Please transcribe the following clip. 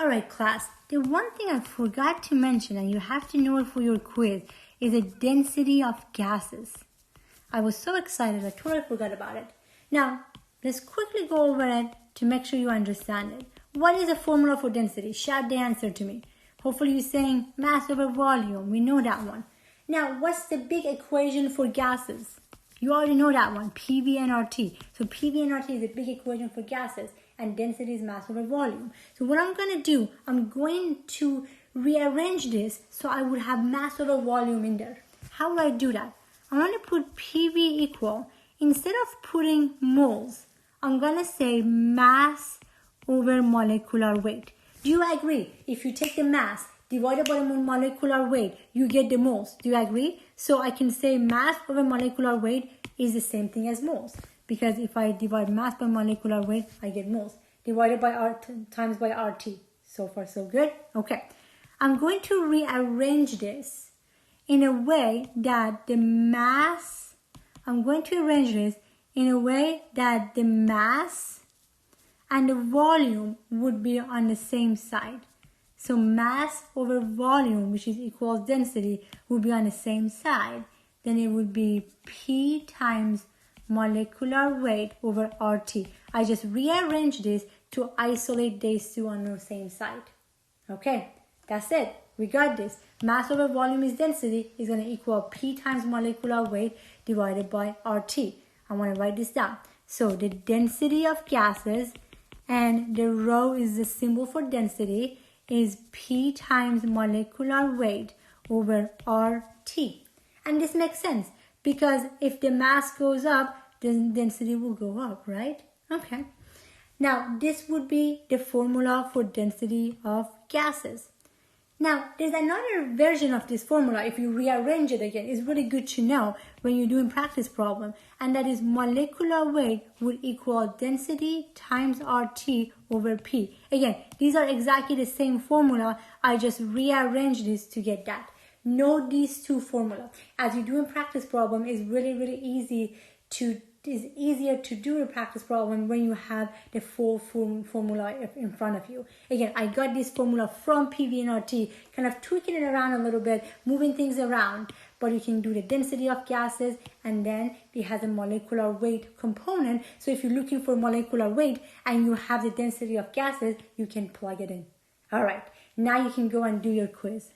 Alright class, the one thing I forgot to mention and you have to know it for your quiz is the density of gases. I was so excited I totally forgot about it. Now, let's quickly go over it to make sure you understand it. What is the formula for density? Shout the answer to me. Hopefully you're saying mass over volume. We know that one. Now, what's the big equation for gases? You already know that one, PV and RT. So PV and RT is a big equation for gases and density is mass over volume. So what I'm going to do, I'm going to rearrange this so I would have mass over volume in there. How do I do that? I'm going to put PV equal, instead of putting moles, I'm going to say mass over molecular weight. Do you agree? If you take the mass divided by the molecular weight, you get the moles. Do you agree? So I can say mass over molecular weight is the same thing as moles. Because if I divide mass by molecular weight, I get moles. Divided by R times by RT. So far, so good? Okay. I'm going to rearrange this in a way that the mass, and the volume would be on the same side. So mass over volume, which is equals density, would be on the same side. Then it would be P times molecular weight over RT. I just rearrange this to isolate these two on the same side. Okay, that's it. We got this. Mass over volume is density is going to equal P times molecular weight divided by RT. I want to write this down. So the density of gases, and the rho is the symbol for density, is P times molecular weight over RT. And this makes sense because if the mass goes up, then density will go up, right? Okay. Now, this would be the formula for density of gases. Now, there's another version of this formula. If you rearrange it again, it's really good to know when you're doing practice problem. And that is molecular weight would equal density times RT over P. Again, these are exactly the same formula. I just rearranged this to get that. Know these two formulas. As you do in practice problem, it's really easier to do a practice problem when you have the full formula in front of you. Again, I got this formula from PV and RT, kind of tweaking it around a little bit, moving things around, but you can do the density of gases and then it has a molecular weight component. So if you're looking for molecular weight and you have the density of gases, you can plug it in. All right, now you can go and do your quiz.